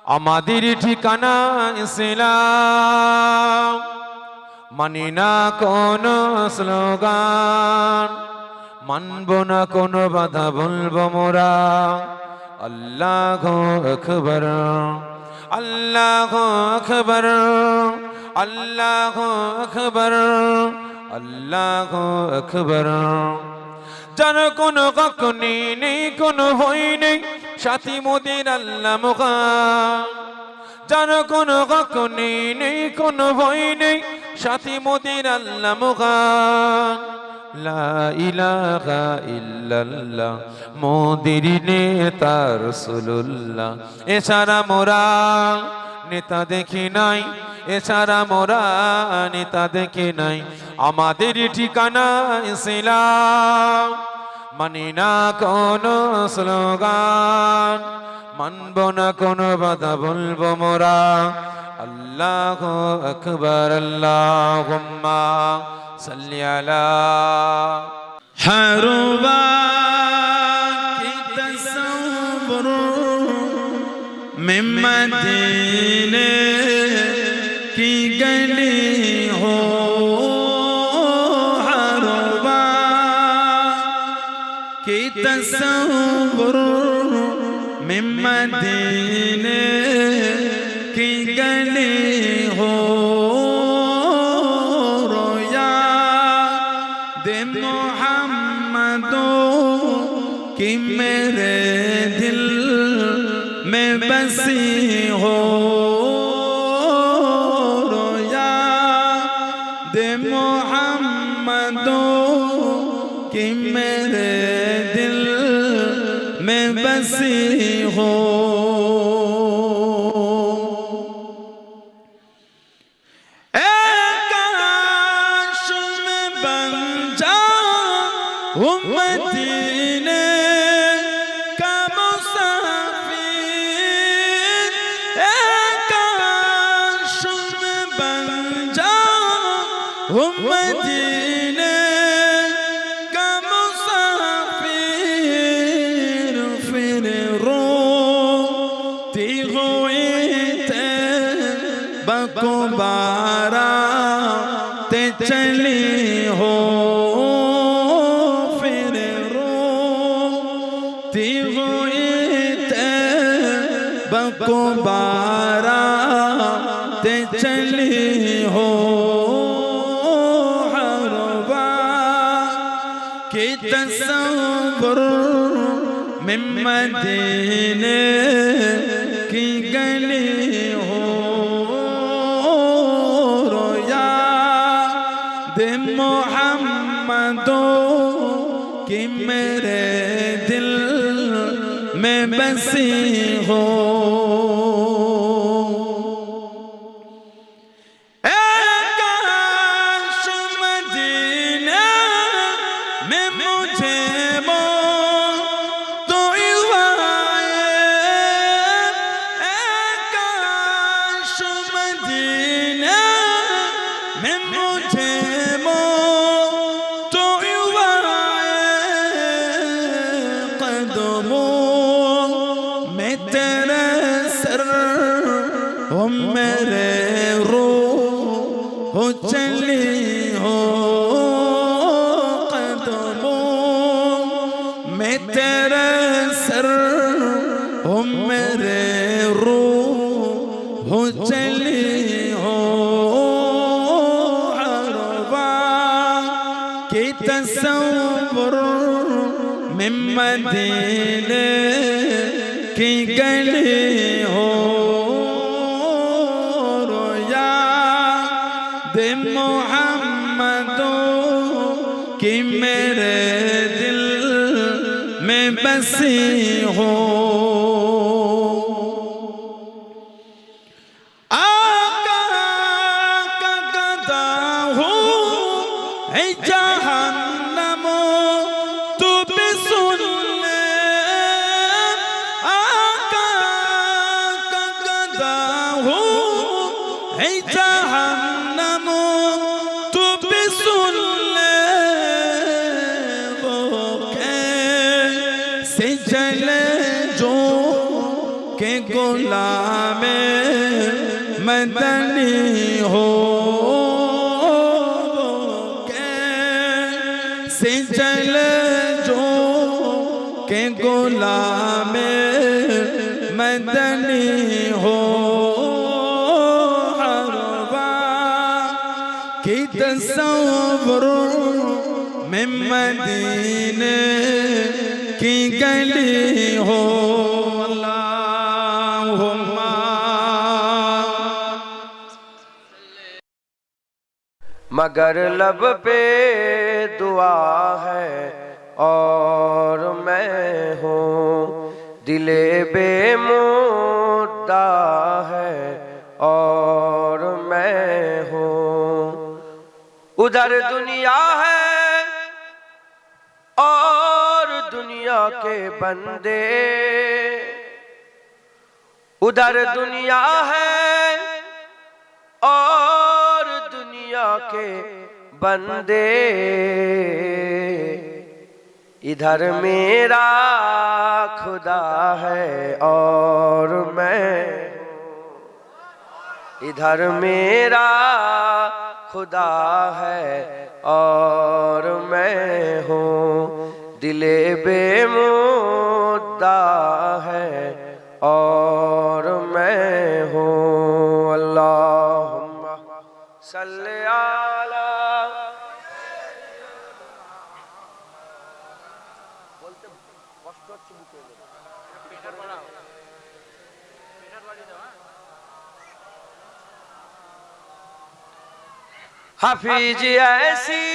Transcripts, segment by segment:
আমাদের ঠিকানা ইসলাম, মানি না কোনো স্লোগান, মানব না কোনো বাধা, বলবো মোরা আল্লাহু আকবার, আল্লাহু আকবার, আল্লাহু আকবার, আল্লাহু আকবার। যার কোনো কখনি নেই, কোনো ভয় নেই, সাথী মোদের আল্লাহ মুখান। যার কোনো কখনি নেই, কোনো ভয় নেই, সাথী মোদের আল্লাহ মুখান। লা ইলাহা ইল্লাল্লাহ মোদের নেতা রাসূলুল্লাহ। এছাড়া মোরা নেতা দেখি নাই, এছাড়া মোরা নেতা দেখি নাই। আমাদের ঠিকানা ইসলাম, মানি না কোনো স্লোগান, মানব না কোনো বাধা, বলবো মোরা আল্লাহু আকবার। আল্লাহুম্মা সাল্লি আলা हरवा की तसव्वुर में मदीने की गली हो, हरवा की तसव्वुर में मदीने की गली हो, कि मेरे दिल में बसी हो, रोया दे मोहम्मदो कि मेरे दिल में बसी हो। काश में बन जाऊं मदीने मदीने का मुसाफिर, फिर रोती हुई तैबा को बाराते चली हो, फिर रोती हुई तैबा को बाराते चली हो, कि तसव्वुर में मदीने की गली हो, रोया दे मोहम्मदो कि मेरे दिल में बसी हो। मेरे रूह चली हो, कदमों में तेरे सर हो, मेरे रूह चली हो, हरवा की तसव्वुर में मदीने की गली हो, दे मोहम्मदो कि मेरे दिल में बसी हो। आका का गदा हूँ है जहन्नमो, तू भी सुन ले। आका का गदा हूँ है जहन्नमो, तू भी सुन ले। वो कैसे जले जो के गोला गुलाम मदनी हो कैसे चले जो के गुलाम मदनी हो की तस्वुर में मदीने की गली हो अल्लाहुम्मा। मगर लब पे दुआ है और मैं हूँ दिले बेमुद्दा है और मैं हूँ। उधर दुनिया है और दुनिया के बंदे, उधर दुनिया है और दुनिया के बंदे, इधर मेरा खुदा है और मैं, इधर मेरा खुदा है और मैं हूँ दिले बेमुद्दा है और मैं हूँ। अल्लाहुम्मा सल्ली अला हाफिज ऐसी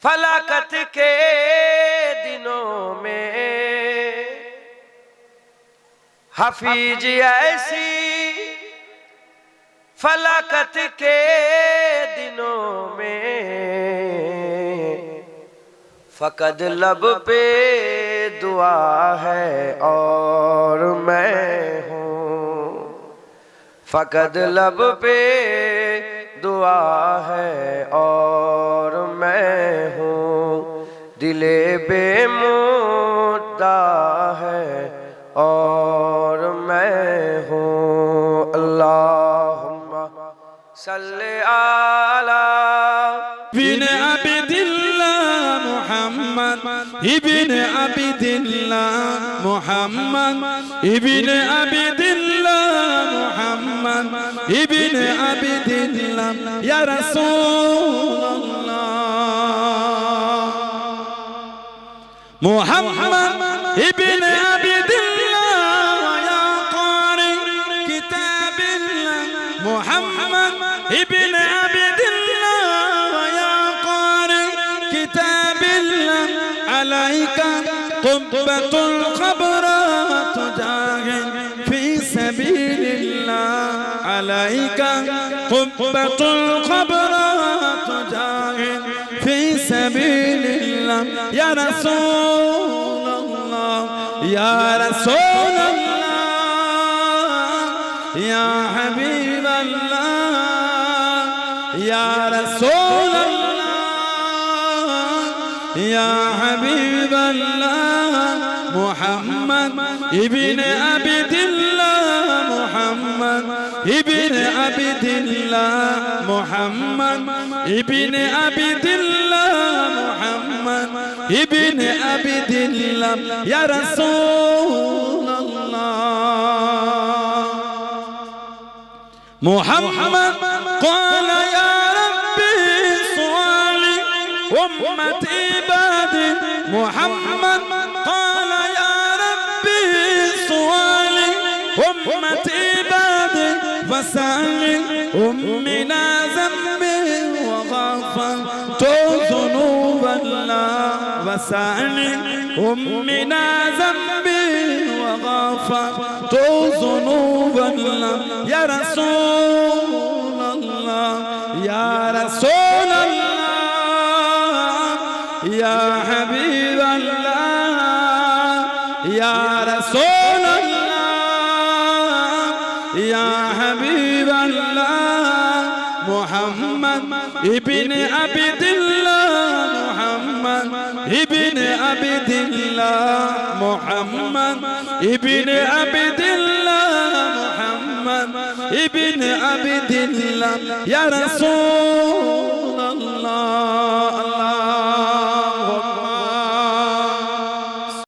फलाकत के दिनों में, हाफिज ऐसी फलाकत के दिनों में, फकत लब पे दुआ है और मैं हूँ, फकत लब पे दुआ है और मैं हूँ दिले बेमुद्दा है और मैं हूँ। अल्लाहुम्मा सल्ली अला इब्न अब्दिल्लाह मुहम्मद इब्न अब्दिल्लाह मुहम्मद इब्न अब्दिल्लाह मुहम्मद इब्न अब्दिल्लाह या रसूल अल्लाह मुहम्मद इब्न अब्दिल्लाह या कारी किताबिल्लाह मुहम्मद इब्न अब्दिल्लाह या कारी किताबिल्लाह अलैका क़ुब्बतुल ख़बरात जाहिद फी सबीलिल्लाह अलैका क़ुब्बतुल ख़बरात जाहिद फी सबीलिल्लाह या रसूल अल्लाह या रसूल अल्लाह या हबीब अल्लाह या रसूल अल्लाह या हबीब अल्लाह मुहम्मद इब्न अब्दिल्लाह मुहम्मद इब्न अब्दिल्लाह मुहम्मद इब्न अब्दिल्लाह मुहम्मद इब्न अब्दिल्लाह या रसूल अल्लाह मुहम्मद क़ाल या रब्बी सुआली उम्मती बादी मुहम्मद क़ाल या रब्बी सुआली उम्मती बादी वसाली उम्मिना ज़म्बी वग़फ़रतु ज़ुनूबना वसाली उम्मिना ज़म्बी वग़फ़रतु ज़ुनूबना या रसूल अल्लाह या रसूल अल्लाह या हबीब अल्लाह या रसूल अल्लाह या हबीब अल्लाह मुहम्मद इब्न अब्दिल्लाह मुहम्मद इब्न আবিদিল্লাহ মুহাম্মদ ইবনে আবিদিল্লাহ মুহাম্মদ ইবনে আবিদিল্লাহ ইয়া রাসূল